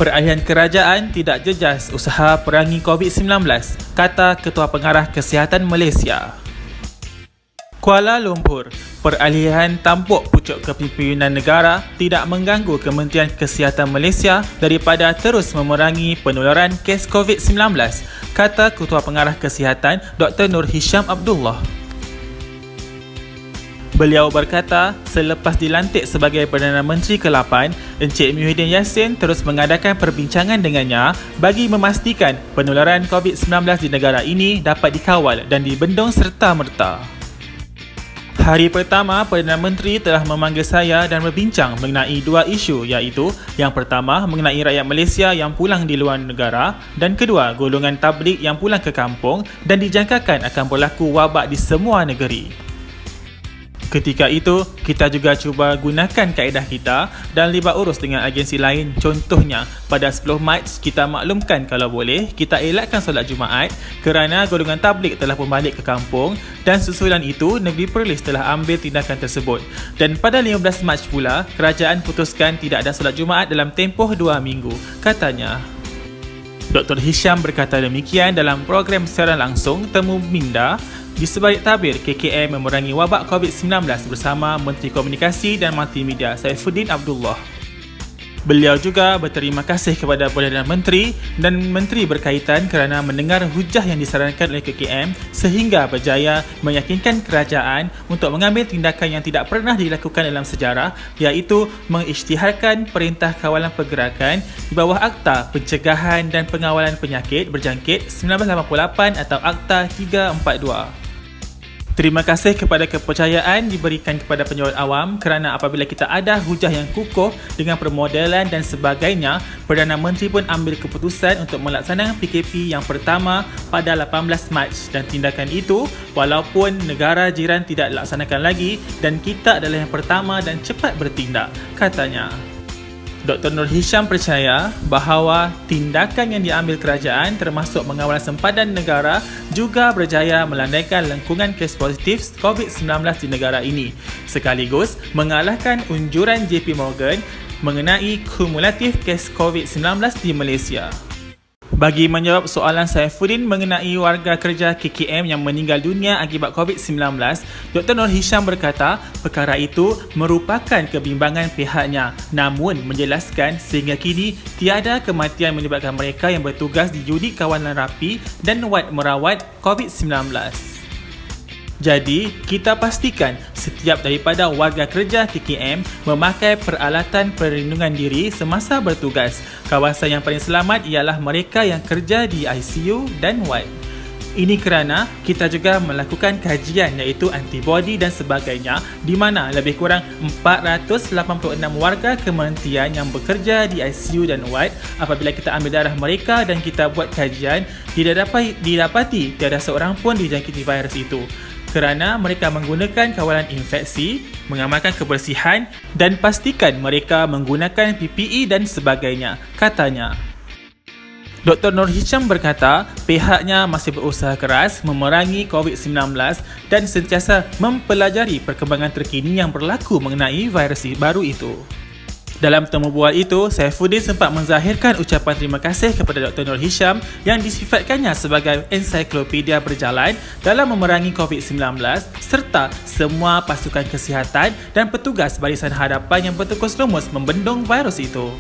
Peralihan kerajaan tidak jejas usaha perangi COVID-19, kata Ketua Pengarah Kesihatan Malaysia. Kuala Lumpur, peralihan tampuk pucuk kepimpinan negara tidak mengganggu Kementerian Kesihatan Malaysia daripada terus memerangi penularan kes COVID-19, kata Ketua Pengarah Kesihatan Dr. Nur Hisham Abdullah. Beliau berkata, selepas dilantik sebagai Perdana Menteri ke-8, Encik Muhyiddin Yassin terus mengadakan perbincangan dengannya bagi memastikan penularan COVID-19 di negara ini dapat dikawal dan dibendung serta-merta. Hari pertama, Perdana Menteri telah memanggil saya dan berbincang mengenai dua isu, iaitu yang pertama mengenai rakyat Malaysia yang pulang di luar negara dan kedua, golongan tabligh yang pulang ke kampung dan dijangkakan akan berlaku wabak di semua negeri. Ketika itu, kita juga cuba gunakan kaedah kita dan libat urus dengan agensi lain. Contohnya, pada 10 Mac, kita maklumkan kalau boleh, kita elakkan solat Jumaat kerana golongan tabligh telah berbalik ke kampung dan susulan itu, Negeri Perlis telah ambil tindakan tersebut. Dan pada 15 Mac pula, kerajaan putuskan tidak ada solat Jumaat dalam tempoh 2 minggu, katanya. Dr. Hisham berkata demikian dalam program secara langsung Temu Minda di sebalik tabir KKM memerangi wabak COVID-19 bersama Menteri Komunikasi dan Multimedia Saifuddin Abdullah. Beliau juga berterima kasih kepada Perdana Menteri dan Menteri berkaitan kerana mendengar hujah yang disarankan oleh KKM sehingga berjaya meyakinkan kerajaan untuk mengambil tindakan yang tidak pernah dilakukan dalam sejarah, iaitu mengisytiharkan Perintah Kawalan Pergerakan di bawah Akta Pencegahan dan Pengawalan Penyakit Berjangkit 1988 atau Akta 342. Terima kasih kepada kepercayaan diberikan kepada penyuluh awam kerana apabila kita ada hujah yang kukuh dengan permodelan dan sebagainya, Perdana Menteri pun ambil keputusan untuk melaksanakan PKP yang pertama pada 18 Mac dan tindakan itu walaupun negara jiran tidak dilaksanakan lagi dan kita adalah yang pertama dan cepat bertindak, katanya. Dr. Nur Hisham percaya bahawa tindakan yang diambil kerajaan termasuk mengawal sempadan negara juga berjaya melandaikan lengkungan kes positif COVID-19 di negara ini sekaligus mengalahkan unjuran JP Morgan mengenai kumulatif kes COVID-19 di Malaysia. Bagi menjawab soalan Saifuddin mengenai warga kerja KKM yang meninggal dunia akibat COVID-19, Dr. Nur Hisham berkata perkara itu merupakan kebimbangan pihaknya namun menjelaskan sehingga kini tiada kematian melibatkan mereka yang bertugas di unit kawalan rapi dan wad merawat COVID-19. Jadi, kita pastikan setiap daripada warga kerja KKM memakai peralatan perlindungan diri semasa bertugas. Kawasan yang paling selamat ialah mereka yang kerja di ICU dan wad. Ini kerana kita juga melakukan kajian iaitu antibody dan sebagainya di mana lebih kurang 486 warga kementerian yang bekerja di ICU dan wad apabila kita ambil darah mereka dan kita buat kajian didapati tiada seorang pun dijangkiti virus itu. Kerana mereka menggunakan kawalan infeksi, mengamalkan kebersihan dan pastikan mereka menggunakan PPE dan sebagainya, katanya. Dr. Nur Hisham berkata pihaknya masih berusaha keras memerangi COVID-19 dan sentiasa mempelajari perkembangan terkini yang berlaku mengenai virus baru itu. Dalam temu bual itu, Saifuddin sempat menzahirkan ucapan terima kasih kepada Dr. Nur Hisham yang disifatkannya sebagai ensiklopedia berjalan dalam memerangi COVID-19 serta semua pasukan kesihatan dan petugas barisan hadapan yang bertukus lumus membendung virus itu.